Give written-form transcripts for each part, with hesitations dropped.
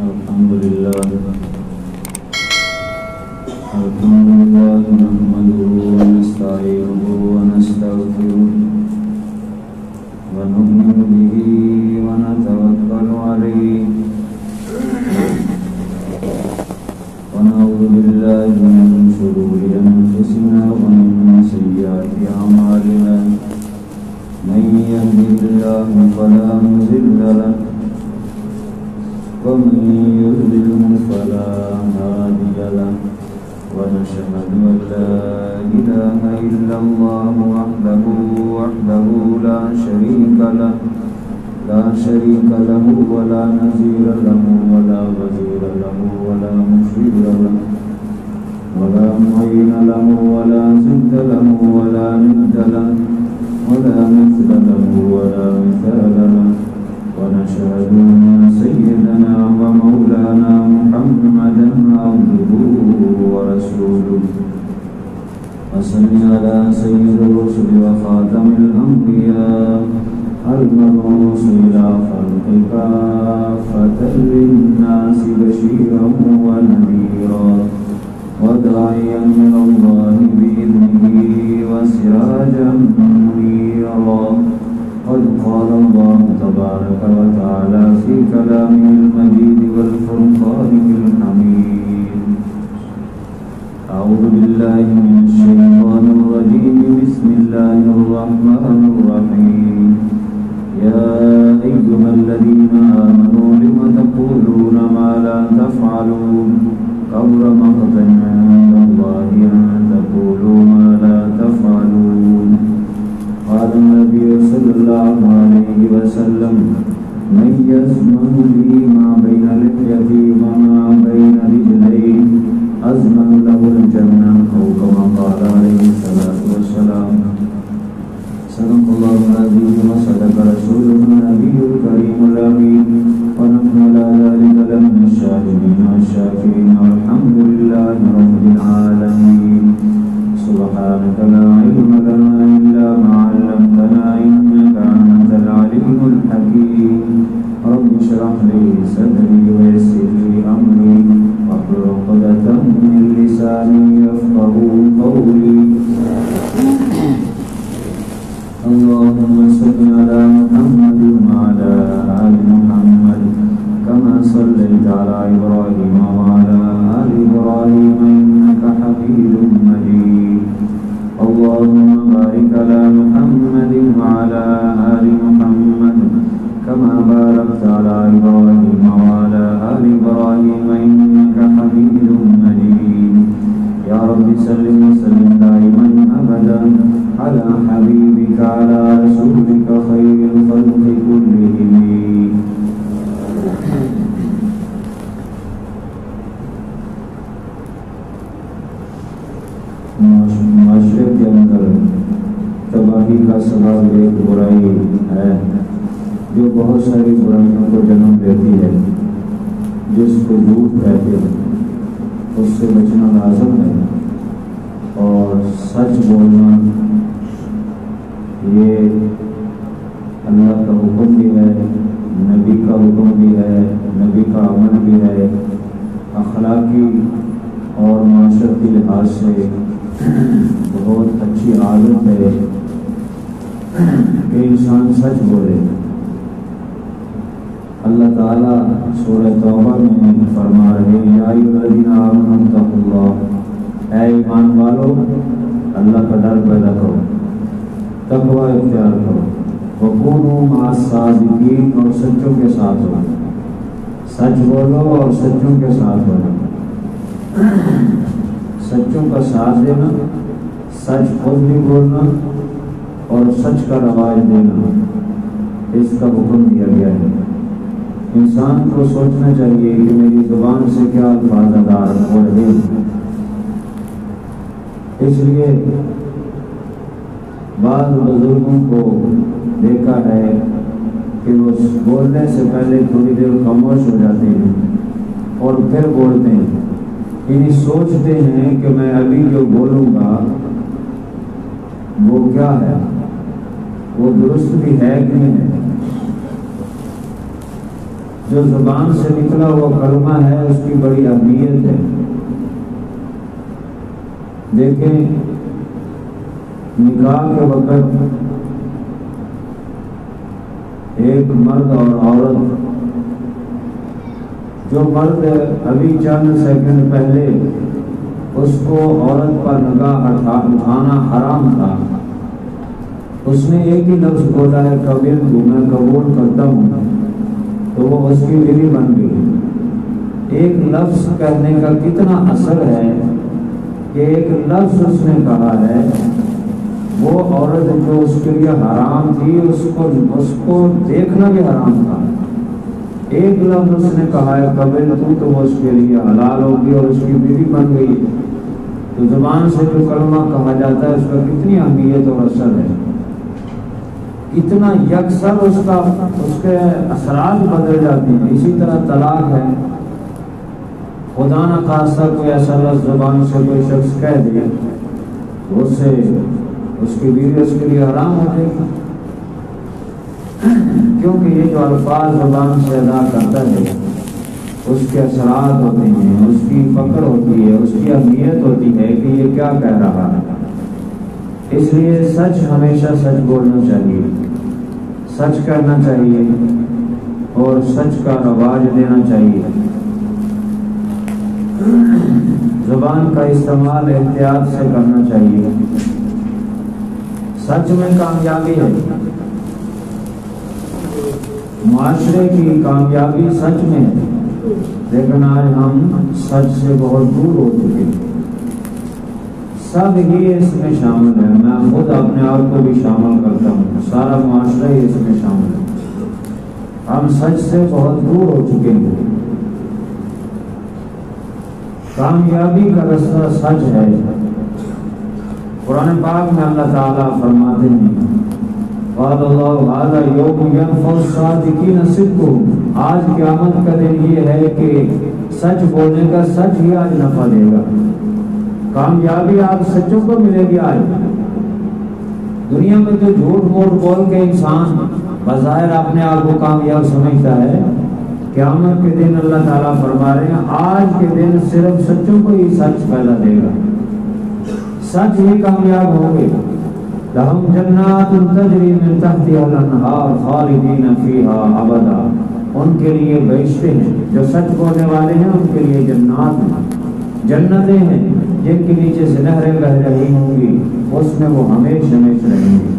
الحمد لله نحمده ونستعينه ونستغفره ونؤمن به ونتوكل عليه ونعوذ بالله من شرور أنفسنا ومن سيئات أعمالنا من يهده الله فلا مضل له ومن يضلل فلا هادي له ونشهد أن لا إله إلا الله وحده لا شريك له ولا نظير له ولا وزير له ولا مشير له ولا معين له ولا ضد له ولا ند له ولا مثل له ولا مثال له ونشهد أن سيدنا ومولانا محمدا عبده ورسوله وصل على سيد الرسل وخاتم الأنبياء المبعوث إلى خلق كافة للناس بشيرا ونذيرا وداعيا إلى الله بإذنه وسراجا منيرا قد قال الله تبارك وتعالى في كلامه المجيد والفرقانه الحميد أعوذ بالله من الشيطان الرجيم بسم الله الرحمن الرحيم يا أيها الذين آمنوا لم تقولون ما لا تفعلون كبر مقتا عند الله أن تقولوا ما لا تفعلون قال النبي صلى الله عليه وسلم من يزمن لي ما بين لحيتي وما بين رجلي أزمن له الجنة أو كما قال عليه الصلاة والسلام صدق الله العظيم وصدق رسوله النبي الكريم الأمين ونحن على ذلك لمن الشاهدين والشاكرين والحمد لله رب العالمين سبحانك لا علم لنا إلا ما علمتنا إنك أنت العليم الحكيم رب اشرح لي صدري ويسر لي أمري واحلل عقدة من لساني يفقهوا قولي اللهم صل على محمد وعلى آل محمد كما صليت على إبراهيم وعلى آل إبراهيم إنك حميد مجيد اللهم بارك على محمد وعلى آل محمد كما باركت على إبراهيم وعلى آل إبراهيم إنك حميد مجيد يا رب صل وسلم دائما أبدا على حبيبك على رسولك خير الخلق كلهم معاشرے کے اندر تباہی کا سبب ایک برائی ہے جو بہت ساری برائیوں کو جنم دیتی ہے، جس کو جھوٹ کہتے ہیں، اس سے بچنا لازم ہے اور سچ بولنا یہ اللہ کا حکم بھی ہے، نبی کا حکم بھی ہے، نبی کا عمل بھی ہے، اخلاقی اور معاشرتی لحاظ سے بہت اچھی عادت ہے کہ انسان سچ بولے۔ اللہ تعالیٰ سورہ توبہ میں فرما رہے ہیں یا ایھا الذین آمنوا اتقوا اللہ، اے ایمان والو اللہ کا ڈر پیدا کرو، تقوی اختیار کرو، وکونوا مع الصادقین، اور سچوں کے ساتھ ہو، سچ بولو اور سچوں کے ساتھ ہو، سچوں کا ساتھ دینا، سچ خود بھی بولنا اور سچ کا رواج دینا، اس کا حکم دیا گیا ہے۔ انسان کو سوچنا چاہیے کہ میری زبان سے کیا الفاظ ادا ہو رہے ہیں۔ اس لیے بعض بزرگوں کو دیکھا ہے کہ وہ بولنے سے پہلے تھوڑی دیر خاموش ہو جاتے ہیں اور پھر بولتے ہیں، یعنی سوچتے ہیں کہ میں ابھی جو بولوں گا وہ کیا ہے، وہ درست بھی ہے کہ نہیں ہے۔ جو زبان سے نکلا ہوا کلمہ ہے اس کی بڑی اہمیت ہے۔ دیکھیں نکاح کے وقت ایک مرد اور عورت، جو مرد ابھی چند سیکنڈ پہلے اس کو عورت پر نگاہ اٹھانا حرام تھا، اس نے ایک ہی لفظ بولا ہے قبلت، میں قبول کرتا ہوں، تو وہ اس کی بیوی بن گئی۔ ایک لفظ کہنے کا کتنا اثر ہے کہ ایک لفظ اس نے کہا ہے، وہ عورت جو اس کے لیے حرام تھی اس کو دیکھنا بھی حرام تھا، ایک لفظ اس نے کہا ہے قبلت، تو وہ اس کے لیے حلال ہوگی اور اس کی بیوی بن گئی۔ تو زبان سے جو کلمہ کہا جاتا ہے اس کا کتنی اہمیت اور اثر ہے، اتنا یکسر اس کے اثرات بدل جاتے ہیں۔ اسی طرح طلاق ہے، خدا نہ خاصہ کوئی ایسا لفظ زبان سے کوئی شخص کہہ دے تو اس سے اس کی بیوی اس کے لیے حرام ہو جائے گی، کیونکہ یہ جو الفاظ زبان سے ادا کرتا ہے اس کے اثرات ہوتے ہیں، اس کی پکڑ ہوتی ہے، اس کی اہمیت ہوتی ہے کہ یہ کیا کہہ رہا ہے۔ اس لیے سچ ہمیشہ سچ بولنا چاہیے، سچ کہنا چاہیے اور سچ کا رواج دینا چاہیے۔ زبان کا استعمال احتیاط سے کرنا چاہیے۔ سچ میں کامیابی ہے، معاشرے کی کامیابی سچ میں ہے، لیکن آج ہم سچ سے بہت دور ہو چکے ہیں۔ سب ہی اس میں شامل ہے، میں خود اپنے آپ کو بھی شامل کرتا ہوں، سارا معاشرہ ہی اس میں شامل ہے۔ ہم سچ سے بہت دور ہو چکے ہیں۔ کامیابی کا رستہ سچ ہے۔ قرآن پاک میں اللہ تعالیٰ فرماتے ہیں قال اللہ ھذا یوم ینفع الصادقین صدقہم، آج قیامت کا دن یہ ہے کہ سچ بولنے کا سچ ہی آج نفع دے گا۔ کامیابی آپ سچوں کو ملے گی۔ آج دنیا میں تو جھوٹ موٹ بول کے انسان بظاہر اپنے آپ کو کامیاب سمجھتا ہے، قیامت کے دن اللہ تعالیٰ فرما رہے ہیں آج کے دن صرف سچوں کو ہی سچ پیدا دے گا، سچ ہی کامیاب ہوں گے۔ لہم جنات تجری من تحتها الانہار خالدین فیہا ابدا، ان کے لیے بہشتیں ہیں، جو سچ بولنے والے ہیں ان کے لیے جنات ہیں، جنتیں ہیں جن کے نیچے سے نہریں بہ رہی ہوں گی، اس میں وہ ہمیشہ ہمیشہ رہیں گے۔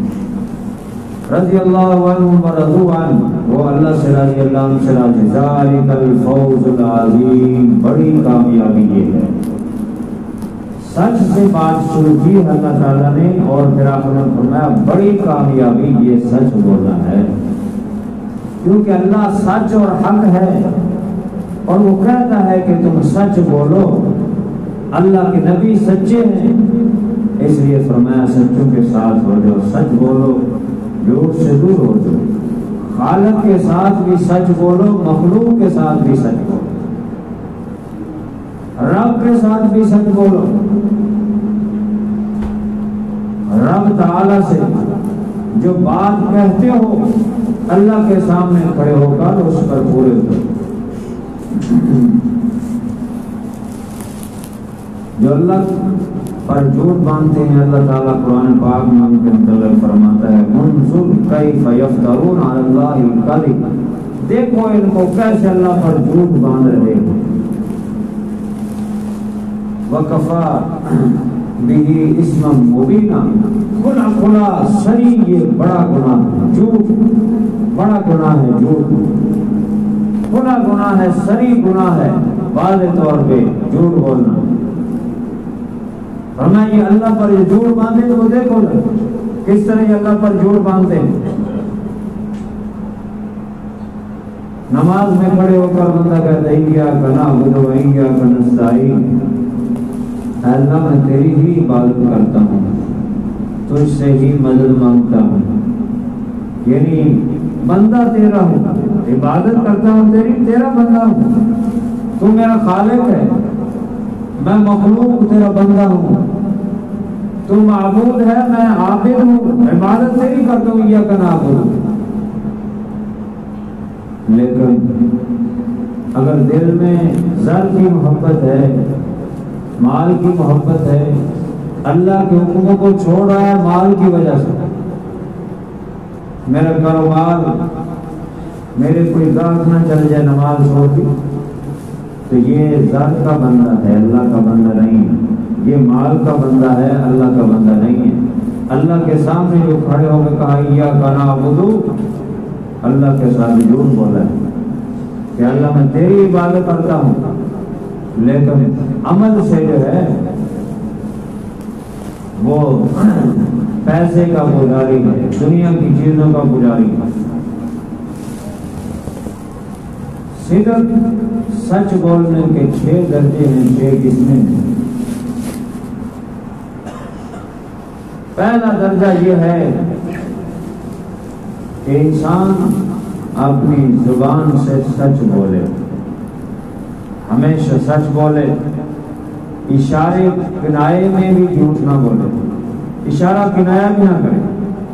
رضی اللہ عنہم ورضوا عنہ، وہ اللہ سے راضی، اللہ عنہ سے راضی۔ ذالک الفوز العظیم، بڑی کامیابی یہ ہے۔ سچ سے بات شروع کی اللہ تعالیٰ نے اور پھر آپ نے فرمایا بڑی کامیابی یہ سچ بولنا ہے، کیونکہ اللہ سچ اور حق ہے اور وہ کہتا ہے کہ تم سچ بولو۔ اللہ کے نبی سچے ہیں، اس لیے فرمایا سچوں کے ساتھ ہو جاؤ، سچ بولو، جھوٹ سے دور ہو جاؤ۔ خالق کے ساتھ بھی سچ بولو، مخلوق کے ساتھ بھی سچ بولو، رب کے ساتھ بھی سچ بولو۔ رب تعالی سے جو بات کہتے ہو اللہ کے سامنے کھڑے ہو کر اس پر پورے اترو۔ جو اللہ پر جھوٹ باندھتے ہیں اللہ تعالیٰ قرآن پاک میں ان کے متعلق فرماتا ہے انظر کیف یفترون علی اللہ الکذب، دیکھو ان کو کیسے اللہ پر جھوٹ باندھ رہے ہیں۔ وَكَفَى بِهِ اسْمًا مُبِينًا، کھلا کھلا سری یہ بڑا گناہ ہے، جھوٹ بڑا گناہ ہے، جھوٹ کھلا گناہ ہے، سری گناہ ہے، واضح طور پہ جھوٹ بولنا۔ فرمایا یہ اللہ پر یہ جھوٹ باندھے تو دیکھو کس طرح یہ اللہ پر جھوٹ باندھتے ہیں۔ نماز میں کھڑے ہو کر بندہ کہتا ہے ایاک نعبد و ایاک نستعین، اللہ میں تیری ہی عبادت کرتا ہوں، تجھ سے ہی مدد مانگتا ہوں، یعنی بندہ تیرا ہوں، عبادت کرتا ہوں تیرا بندہ ہوں، تو میرا خالق ہے، میں مخلوق تیرا بندہ ہوں، تو معبود ہے میں عابد ہوں، عبادت تیری کرتا ہوں، ایاک نعبد۔ لیکن اگر دل میں زر کی محبت ہے، مال کی محبت ہے، اللہ کے حکموں کو چھوڑ رہا ہے مال کی وجہ سے، میرا کاروبار، میرے کوئی گاہک نہ چل جائے نماز چھوڑ دی، تو یہ زر کا بندہ ہے، اللہ کا بندہ نہیں ہے۔ یہ مال کا بندہ ہے، اللہ کا بندہ نہیں ہے۔ اللہ کے سامنے جو کھڑے ہو کے کہا ایاک نعبد، اللہ کے ساتھ جھوٹ بولا ہے کہ اللہ میں تیری عبادت کرتا ہوں، لیکن عمل سے جو ہے وہ پیسے کا پجاری ہے، دنیا کی چیزوں کا پجاری ہے۔ صدق سچ بولنے کے 6 درجے ہیں، 6 قسمیں ہیں۔ پہلا درجہ یہ ہے کہ انسان اپنی زبان سے سچ بولے، ہمیشہ سچ بولے، اشارے کنائے میں بھی جھوٹ نہ بولے، اشارہ کنایا بھی نہ کرے،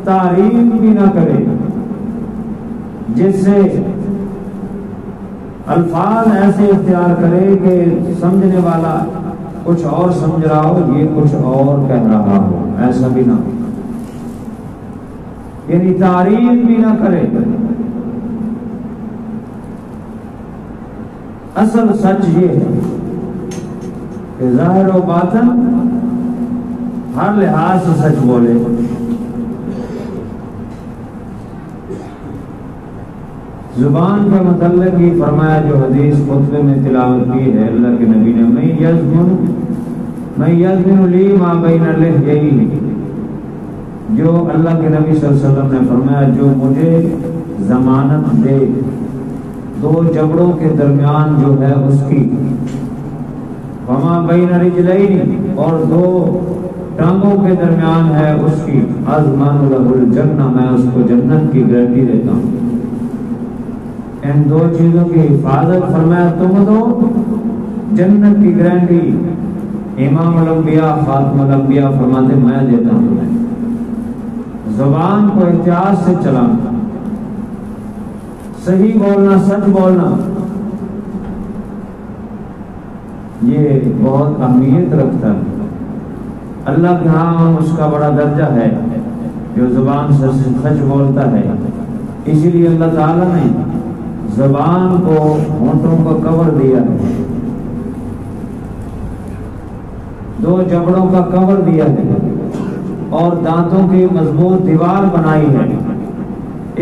تعریف بھی نہ کرے، جس سے الفاظ ایسے اختیار کرے کہ سمجھنے والا کچھ اور سمجھ رہا ہو، یہ کچھ اور کہہ رہا ہو، ایسا بھی نہ ہو، یعنی تعریف بھی نہ کرے۔ اصل سچ یہ ہے کہ ظاہر و باطن ہر لحاظ سے سچ بولے۔ زبان کے متعلق ہی فرمایا جو حدیث خطبے میں تلاوت کی ہے اللہ کے نبی نے، میں یضمن لی ما بین لحییہ، جو اللہ کے نبی صلی اللہ علیہ وسلم نے فرمایا جو مجھے ضمانت دے 2 جبڑوں کے درمیان جو ہے اس کی، وما بین رجلین، اور 2 ٹانگوں کے درمیان ہے اس کی، اضمن له الجنہ، میں اس کو جنت کی گارنٹی دیتا ہوں۔ ان 2 چیزوں کی حفاظت فرمایا تم دو، جنت کی گارنٹی امام الانبیاء خاتم الانبیاء فرماتے میں دیتا ہوں تمہیں۔ زبان کو احتیاط سے چلانا، صحیح بولنا، سچ بولنا، یہ بہت اہمیت رکھتا ہے۔ اللہ کے ہاں اس کا بڑا درجہ ہے جو زبان سے سچ بولتا ہے۔ اسی لیے اللہ تعالیٰ نے زبان کو ہونٹوں کا کور دیا ہے، 2 جبڑوں کا کور دیا ہے، اور دانتوں کی مضبوط دیوار بنائی ہے۔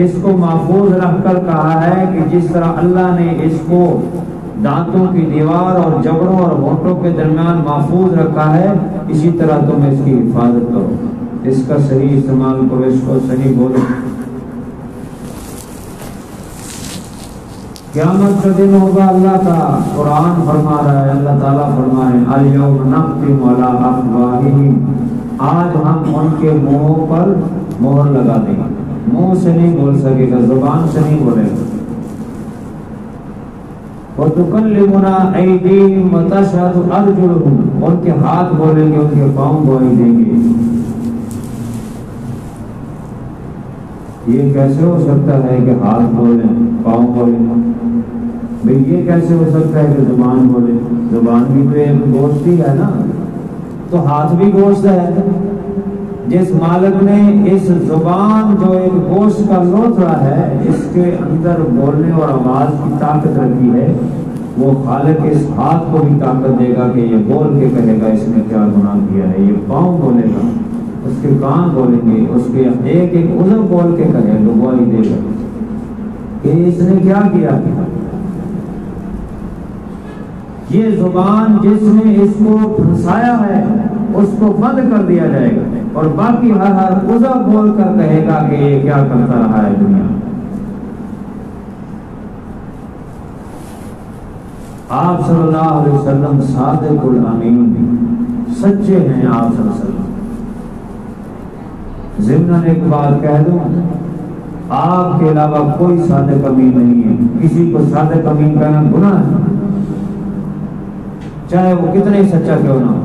اس کو محفوظ رکھ کر کہا ہے کہ جس طرح اللہ نے اس کو دانتوں کی دیوار اور جبڑوں اور ہونٹوں کے درمیان محفوظ رکھا ہے، اسی طرح تم اس کی حفاظت کرو، اس کا صحیح استعمال کرو، اس کو صحیح بولو۔ قیامت کا دن ہوگا، اللہ کا قرآن فرما رہا ہے، اللہ تعالیٰ فرما رہے ہیں الیوم نختم علی افواہہم، آج ہم ان کے منہوں پر مہر لگا دیں گے، منہ سے نہیں بول سکے گا، زبان سے نہیں بولے گا۔ وتکلمنا ایدیہم وتشہد ارجلہم، ان کے ہاتھ بولیں گے، ان کے پاؤں گواہی دیں گے۔ یہ کیسے ہو سکتا ہے کہ ہاتھ بولیں، پاؤں بولیں؟ بھئی یہ کیسے ہو سکتا ہے کہ زبان بولے؟ زبان بھی تو ایک گوشت ہی ہے نا، تو ہاتھ بھی گوشت ہے۔ جس مالک نے اس زبان جو ایک گوشت کا لوتھڑا ہے اس کے اندر بولنے اور آواز کی طاقت رکھی ہے، وہ خالق اس ہاتھ کو بھی طاقت دے گا کہ یہ بول کے کہے گا اس نے کیا گناہ کیا ہے۔ یہ پاؤں بولے گا، اس کے کان بولیں گے، اس کے ایک ایک عضو بول کے کہے گا، گواہی دے گا کہ اس نے کیا کیا۔ یہ زبان جس نے اس کو پھنسایا ہے اس کو بند کر دیا جائے گا، اور باقی ہر عضو بول کر کہے گا کہ یہ کیا کرتا رہا ہے دنیا۔ آپ صلی اللہ علیہ وسلم صادق الامین، سچے ہیں آپ صلی اللہ علیہ وسلم۔ ضمن ایک بات کہہ دوں، آپ کے علاوہ کوئی صادق امین نہیں ہے۔ کسی کو صادق امین کہنا گناہ ہے، چاہے وہ کتنا ہی سچا کیوں نہ ہو،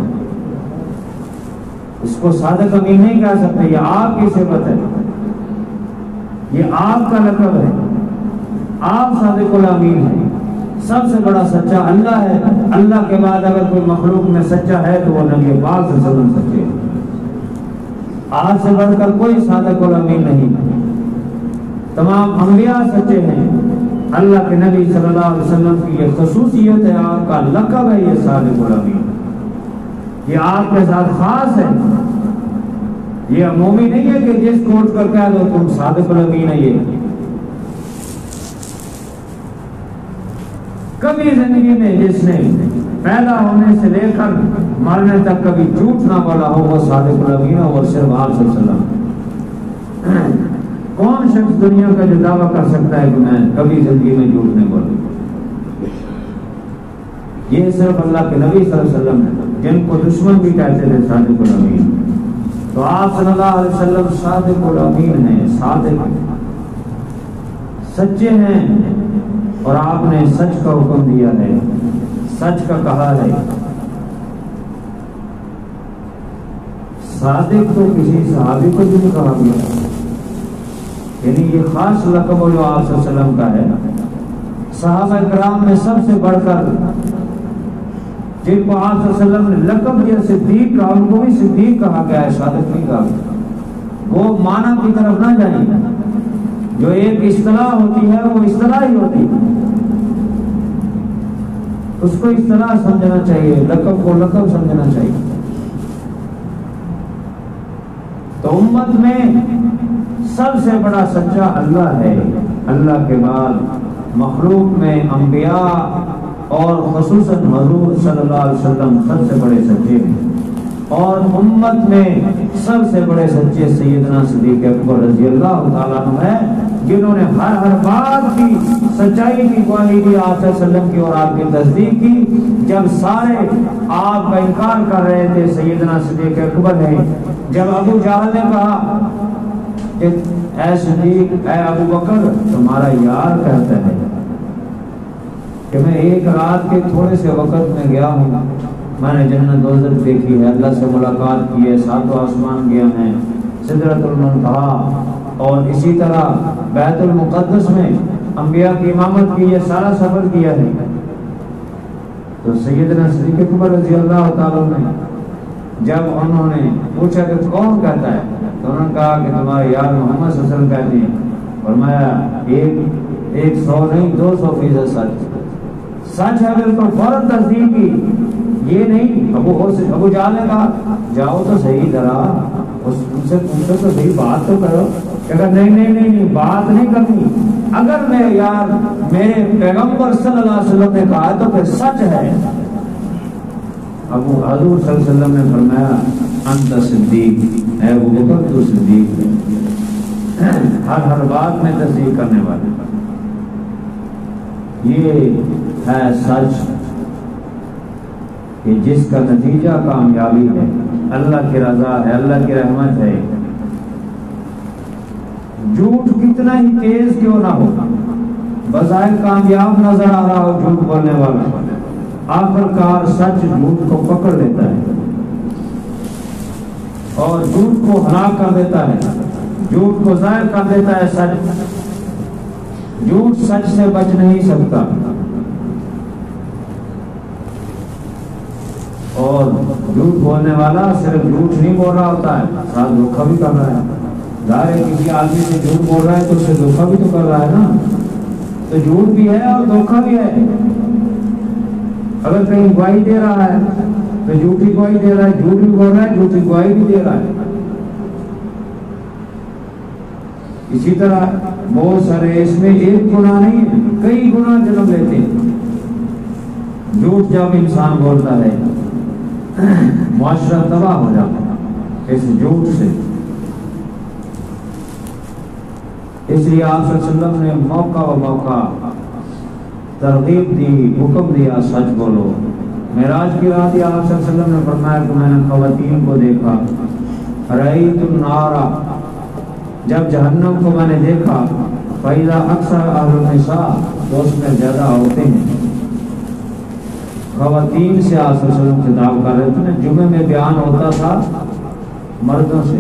اس کو صادق امین نہیں کہہ سکتے۔ یہ آپ کی صفت ہے، یہ آپ کا لقب ہے، آپ صادق الامین ہیں، سب سے بڑا سچا اللہ ہے، اللہ کے بعد اگر کوئی مخلوق میں سچا ہے تو وہ نبی پاک صلی اللہ علیہ وسلم سچے ہیں، آپ سے بڑھ کر کوئی صادق الامین نہیں، تمام انبیاء سچے ہیں، اللہ کے نبی صلی اللہ علیہ وسلم کی یہ خصوصیت ہے، آپ کا لقب ہے یہ صادق الامین، یہ آپ کے ساتھ خاص ہے، یہ عمومی نہیں ہے کہ جس کو اٹھ کر کہہ دو تم صادق الامین ہے۔ یہ کبھی زندگی میں جس نے پیدا ہونے سے لے کر مرنے تک کبھی جھوٹ نہ بولا ہو وہ صادق الامین ہو، اور صرف آپ صلی اللہ علیہ وسلم۔ کون شخص دنیا کا جو دعویٰ کر سکتا ہے کہ میں کبھی زندگی میں جھوٹ نہیں بولا؟ یہ صرف اللہ کے نبی صلی اللہ علیہ وسلم ہے، جن کو دشمن بھی کہتے تھے صادق الامین۔ تو آپ صلی اللہ علیہ وسلم صادق الامین ہیں، صادق سچے ہیں، اور آپ نے سچ کا حکم دیا ہے، سچ کا کہا ہے۔ صادق تو کسی صحابی کو بھی کہا گیا، یعنی یہ خاص لقب جو آپ صلی اللہ علیہ وسلم کا ہے۔ صحابہ کرام میں سب سے بڑھ کر جن کو آپ صلی اللہ علیہ وسلم نے لقب دیا صدیق کا، ان کو بھی صدیق کہا گیا ہے، صادق نہیں کہا گیا۔ وہ معنی کی طرف نہ جائیں، جو ایک اصطلاح ہوتی ہے وہ اصطلاح ہی ہوتی ہے، اس کو اصطلاح سمجھنا چاہیے، لقب کو لقب سمجھنا چاہیے۔ تو امت میں سب سے بڑا سچا اللہ ہے، اللہ کے بعد مخلوق میں انبیاء اور خصوصاً حضور صلی اللہ علیہ وسلم سب سے بڑے سچے ہیں، اور امت میں سب سے بڑے سچے سیدنا صدیق اکبر رضی اللہ تعالیٰ عنہ ہے، جنہوں نے ہر بات کی سچائی کی گواہی دی آپ صلی اللہ علیہ وسلم کی، اور آپ کی تصدیق کی۔ جب سارے آپ کا انکار کر رہے تھے سیدنا صدیق اکبر نے، جب ابو جہل نے کہا کہ اے صدیق، اے ابو بکر، تمہارا یار کہتا ہے کہ میں ایک رات کے تھوڑے سے وقت میں گیا ہوں، میں نے جنت دوزخ دیکھی ہے، اللہ سے ملاقات کی ہے، ساتوں آسمان گیا میں، سدرۃ المنتہا، اور اسی طرح بیت المقدس میں انبیاء کی امامت کی، یہ سارا سفر کیا ہے۔ تو سیدنا صدیق اکبر رضی اللہ تعالیٰ نے جب انہوں نے پوچھا کہ کون کہتا ہے، تو انہوں نے کہا کہ تمہارے یار محمد صلی اللہ علیہ وسلم کہتے ہیں۔ فرمایا ایک 100 نہیں 200% سچ ہے، بالکل فوراً تصدیق کی۔ یہ نہیں ابو جہل نے کہا جاؤ تو صحیح طرح ان سے پوچھو تو صحیح بات تو کرو، کہ نہیں بات نہیں کرنی، اگر میں یار میرے پیغمبر صلی اللہ علیہ وسلم نے کہا تو پھر سچ ہے۔ ابو حضور صلی اللہ علیہ وسلم نے فرمایا انت صدیق، اے ابو بکر تو صدیق ہے، ہر بات میں تصدیق کرنے والے۔ یہ ہے سچ کہ جس کا نتیجہ کامیابی ہے، اللہ کی رضا ہے، اللہ کی رحمت ہے۔ جھوٹ کتنا ہی تیز کیوں نہ ہو، بظاہر کامیاب نظر آ رہا ہو جھوٹ بولنے والا، آخرکار سچ جھوٹ کو پکڑ لیتا ہے اور جھوٹ کو ہلاک کر دیتا ہے، جھوٹ کو ظاہر کر دیتا ہے سچ۔ جھوٹ سچ سے بچ نہیں سکتا، اور جھوٹ بولنے والا صرف جھوٹ نہیں بول رہا ہوتا ہے، ساتھ دھوکہ بھی کر رہا ہے۔ ظاہر ہے کسی آدمی سے جھوٹ بول رہا ہے تو اس سے دھوکہ بھی تو کر رہا ہے نا، تو جھوٹ بھی ہے اور دھوکہ بھی ہے۔ اگر کہیں گواہی دے رہا ہے تو جھوٹی گواہی دے رہا ہے، جھوٹ بھی بول رہا ہے، جھوٹی گواہی بھی دے رہا ہے۔ اسی طرح بہت سارے اس میں ایک گناہ نہیں ہے، کئی گناہ جنم لیتے ہیں۔ جھوٹ جب انسان بولتا ہے معاشرہ تباہ ہو جاتا ہے اس جھوٹ سے۔ اس لیے آپ صلی اللہ علیہ وسلم نے موقع و موقع ترغیب دی، حکم دیا سچ بولو۔ معراج کی رات آپ صلی اللہ علیہ وسلم نے فرمایا کہ میں نے خواتین کو دیکھا، رأیت النار، جب جہنم کو میں نے دیکھا، فَإِذَا أَكْثَرَ أَهْلُ النِّسَاء، تو اس میں زیادہ عورتیں ہیں۔ خواتین سے آپ صلی اللہ علیہ وسلم خطاب کر رہے تھے، جمعے میں بیان ہوتا تھا مردوں سے،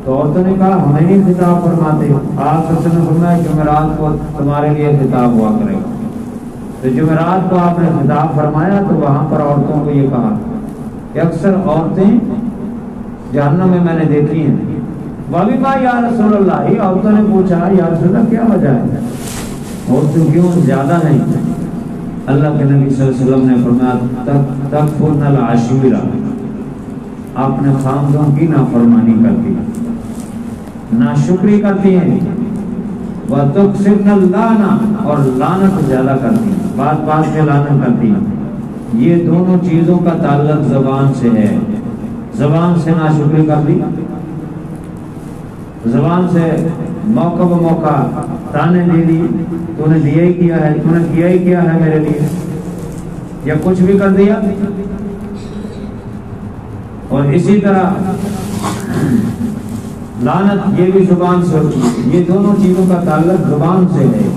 تو عورتوں نے کہا ہمیں نہیں خطاب فرماتے. آپ صلی اللہ علیہ وسلم نے فرمایا جمعرات کو تمہارے لیے خطاب ہوا کرے گا. تو جمعرات کو آپ نے خطاب فرمایا تو وہاں پر عورتوں کو یہ کہا کہ اکثر عورتیں جہنم میں نے دیکھی ہیں. وَبِمَا یا رسول اللہ, عورتوں نے پوچھا یا رسول اللہ کیا وجہ ہے, عورتیں کیوں زیادہ ہیں؟ اللہ کے نبی صلی اللہ علیہ وسلم نے فرمایا تکفرن العشیرہ, آپ نے خامدوں کی نافرمانی کرتی, ناشکری کرتی ہیں. وَتُكْسِرْنَ اللَّعْنَ, اور لعنت زیادہ کرتی ہیں, بات بات میں لعنت کرتی ہیں. یہ دونوں چیزوں کا تعلق زبان سے ہے. زبان سے ناشکری کر دی, زبان سے موقع و موقع تانے دے دی, تو نے دیا ہی کیا ہے, تو نے کیا ہی کیا ہے میرے لیے, یا کچھ بھی کر دیا. اور اسی طرح لعنت یہ بھی زبان سے ہوتی ہے. یہ دونوں چیزوں کا تعلق زبان سے ہے.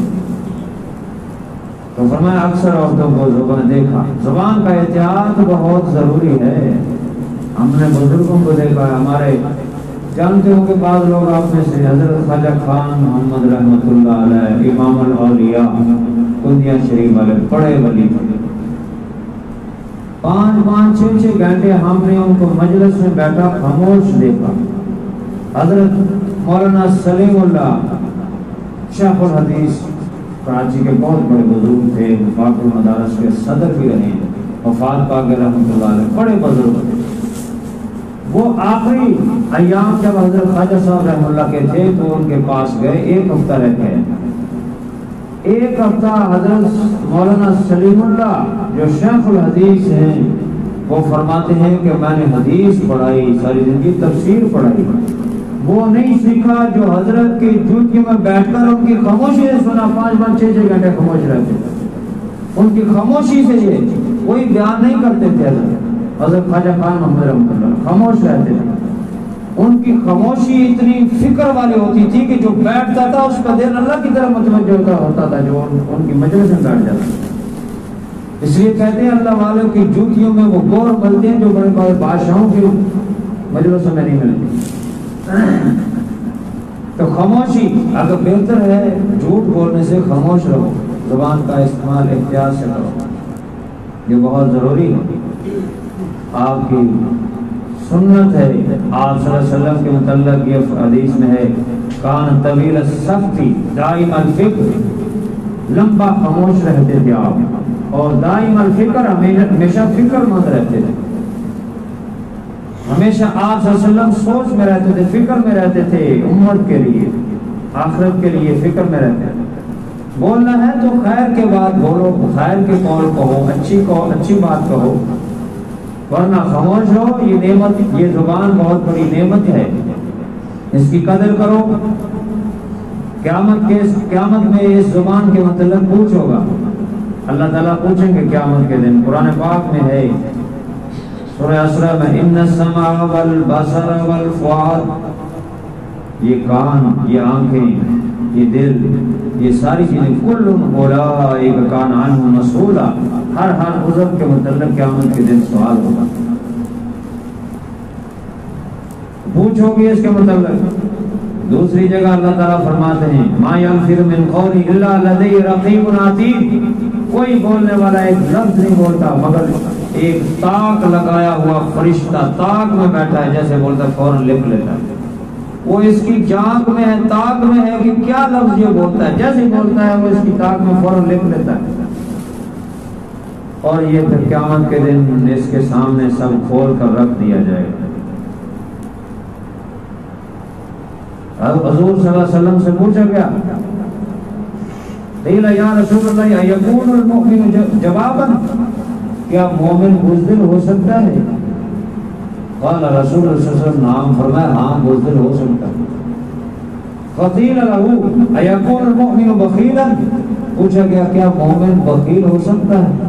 تو فرمایا اکثر عورتوں کو زبان دیکھا. زبان کا احتیاط بہت ضروری ہے. ہم نے بزرگوں کو دیکھا ہے, ہمارے جانتے ہو کہ بعض لوگ آپ میں سے حضرت خواجہ خان محمد رحمۃ اللہ علیہ امام الاولیاء کندیا شریف والے بڑے ولی, 5-6 گھنٹے ہم نے ان کو مجلس میں بیٹھا خاموش دیکھا. حضرت مولانا سلیم اللہ شیخ الحدیث کراچی کے بہت بڑے بزرگ تھے, وفاق المدارس کے صدر بھی رہے, وفات پا کے رحمۃ اللہ علیہ, بڑے بزرگ تھے. وہ آخری ایام جب حضرت خواجہ صاحب رحمۃ اللہ کے تھے تو ان کے پاس گئے, 1 ہفتہ رہ گئے. 1 ہفتہ حضرت مولانا سلیم اللہ جو شیخ الحدیث ہیں وہ فرماتے ہیں کہ میں نے حدیث پڑھائی, ساری زندگی تفسیر پڑھائی, وہ نہیں سیکھا جو حضرت کی جوتی میں بیٹھ کر ان کی خاموشی سے سنا. 5-6 گھنٹے خاموش رہتے, ان کی خاموشی سے یہ کوئی بیان نہیں کرتے تھے. حضرت خواجہ خان محمد رحمۃ اللہ خاموش رہتے تھے. ان کی خاموشی اتنی فکر والی ہوتی تھی کہ جو بیٹھتا تھا اس کا دل اللہ کی طرف متوجہ ہوتا تھا جو ان کی مجلس میں بیٹھ جاتا. اس لیے کہتے ہیں اللہ والوں کی جوتیوں میں وہ گور ملتے ہیں جو بڑے بڑے بادشاہوں کی مجلسوں میں نہیں ملتے. تو خاموشی اگر بہتر ہے جھوٹ بولنے سے خاموش رہو, زبان کا استعمال احتیاط سے کرو, یہ بہت ضروری ہے. آپ کی سنت ہے, آپ صلی اللہ علیہ وسلم کے متعلق یہ حدیث میں ہے کان طویل السکتی دائم الفکر, لمبا خاموش رہتے تھے آپ, اور دائم الفکر ہمیشہ فکر مند رہتے تھے. ہمیشہ آپ صلی اللہ علیہ وسلم سوچ میں رہتے تھے, فکر میں رہتے تھے, امت کے لیے, آخرت کے لیے فکر میں رہتے تھے. بولنا ہے تو خیر کے بات بولو, خیر کے قول کہو, اچھی بات کہو, ورنہ خاموش رہو. یہ نعمت, یہ زبان بہت بڑی نعمت ہے, اس کی قدر کرو. قیامت میں اس زبان کے متعلق پوچھ ہوگا, اللہ تعالیٰ پوچھیں گے قیامت کے دن. قرآن پاک میں ہے سورہ اسرا میں ان السمع والبصر والفؤاد, یہ کان, یہ آنکھیں, یہ دل, یہ ساری چیزیں کل اولئک کان عنہ مسئولا, ہر عضو کے متعلق قیامت کے دن سوال ہوگا, پوچھو گے اس کے متعلق. دوسری جگہ اللہ تعالیٰ فرماتے ہیں ما یلفظ من قول الا لدیہ رقیب عتید, کوئی بولنے والا ایک لفظ نہیں بولتا مگر ایک طاق لگایا ہوا فرشتہ طاق میں بیٹھا ہے, جیسے بولتا فوراً لکھ لیتا ہے. وہ اس کی جانب میں ہے, طاق میں ہے کہ کیا لفظ یہ بولتا ہے, جیسے بولتا ہے وہ اس کی طاق میں فوراً لکھ لیتا ہے. اور یہ پھر قیامت کے دن اس کے سامنے سب کھول کر رکھ دیا جائے گا. حضور صلی اللہ علیہ وسلم سے پوچھا گیا قیل یا رسول اللہ یکون المؤمن جوابا, کیا مومن بزدل ہو سکتا ہے؟ قال رسول اللہ صلی اللہ علیہ وسلم نعم, فرمایا ہاں بزدل ہو سکتا ہے. فقیل له ایکون المؤمن بخیلا, پوچھا گیا کیا مومن بخیل ہو سکتا ہے؟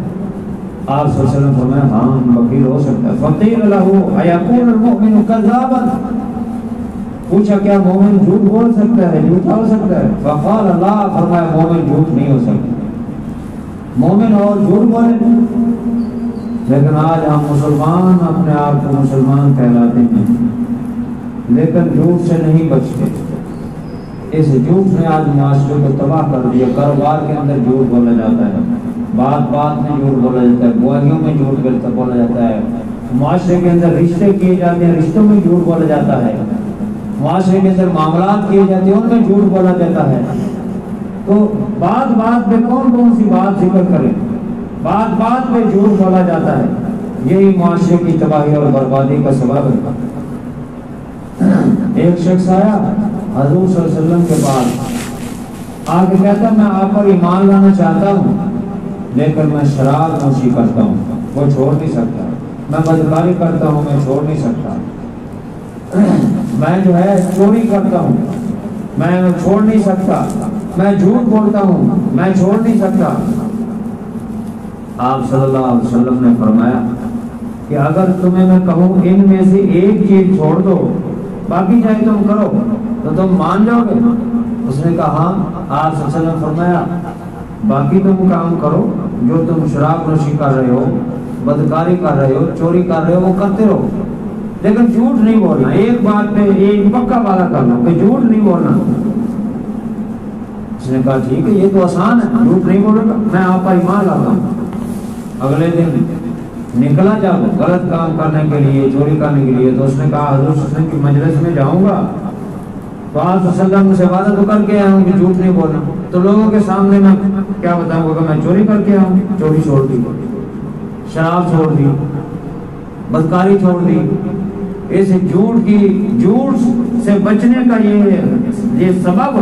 آپ صلی اللہ علیہ وسلم فرمایا ہاں بخیل ہو سکتا ہے. فقیل له ایکون المؤمن کذابا, پوچھا کیا مومن جھوٹ بول سکتا ہے, جھوٹا ہو سکتا ہے؟ فقال لا, فرمایا مومن جھوٹ نہیں ہو سکتا. مومن اور جھوٹ بولے, لیکن آج ہم مسلمان اپنے آپ کو مسلمان کہلاتے ہیں, لیکن جھوٹ سے نہیں بچتے۔ اس جھوٹ نے آج معاشرے کو تباہ کر دیا۔ کاروبار کے اندر جھوٹ بولا جاتا ہے، بات بات میں جھوٹ بولا جاتا ہے، گواہیوں میں جھوٹ بولا جاتا ہے، معاشرے کے اندر رشتے کیے جاتے ہیں، رشتوں میں جھوٹ بولا جاتا ہے، معاشرے کے اندر معاملات کیے جاتے ہیں، ان میں جھوٹ بولا جاتا ہے۔ تو بات بات پہ کون سی بات ذکر کرے، بات بات پہ جھوٹ بولا جاتا ہے، یہی معاشرے کی تباہی اور بربادی کا سبب ہے۔ ایک شخص آیا حضور صلی اللہ علیہ وسلم کے پاس، آ کے کہتا میں آپ پر ایمان لانا چاہتا ہوں لیکن میں شراب نوشی کرتا ہوں، وہ چھوڑ نہیں سکتا، میں بدکاری کرتا ہوں، میں چھوڑ نہیں سکتا، میں جو ہے چوری کرتا ہوں، میں چھوڑ نہیں سکتا، میں جھوٹ بولتا ہوں، میں چھوڑ نہیں سکتا۔ آپ صلی اللہ علیہ وسلم نے فرمایا کہ اگر تمہیں میں کہوں ان میں سے ایک چیز چھوڑ دو باقی چاہے تم کرو تو تم مان جاؤ گے؟ اس نے کہا ہاں۔ آپ صلی اللہ علیہ وسلم نے فرمایا باقی تم کام کرو، جو تم شراب نوشی کر رہے ہو، بدکاری کر رہے ہو، چوری کر رہے ہو، وہ کرتے رہو، لیکن جھوٹ نہیں بولنا، ایک بات پہ ایک پکا وعدہ کرنا کہ جھوٹ نہیں بولنا۔ اس نے کہا ٹھیک ہے، یہ تو آسان ہے، جھوٹ نہیں بولے گا، میں آپ پر ایمان لاتا ہوں۔ اگلے دن نکلا جب غلط کام کرنے کے لیے، چوری کرنے کے لیے، تو اس نے کہا حضور صلی اللہ علیہ وسلم کی مجلس میں جاؤں گا تو آپ صلی اللہ علیہ وسلم سے وعدہ تو کر کے آیا ہوں کہ جھوٹ نہیں بولنا، تو لوگوں کے سامنے میں کیا بتاؤں گا کہ میں چوری کر کے آیا ہوں، چوری چھوڑ دی، شراب چھوڑ دی، بدکاری چھوڑ دی۔ اس جھوٹ سے بچنے کا یہ سبب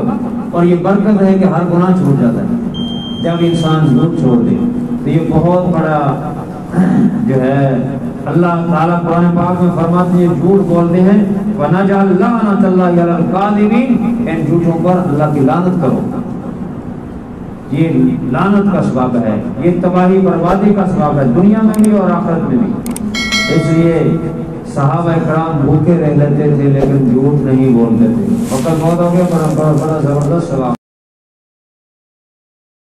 اور یہ برکت ہے کہ ہر گناہ چھوٹ جاتا ہے جب انسان جھوٹ چھوڑ دے۔ تو یہ بہت بڑا جو ہے اللہ تعالیٰ قرآن پاک میں فرماتے ہیں جھوٹ بولتے ہیں وَنَجْعَلْ لَعْنَةَ اللَّهِ عَلَى الْكَاذِبِينَ، ان جھوٹوں پر اللہ کی لعنت کرو، یہ لعنت کا سبب ہے، یہ تباہی بربادی کا سبب ہے، دنیا میں بھی اور آخرت میں بھی۔ اس لیے صحابہ کرام بھوکے رہ لیتے تھے لیکن جھوٹ نہیں بولتے تھے۔ وقت بہت ہو گیا، بڑا زبردست سوال۔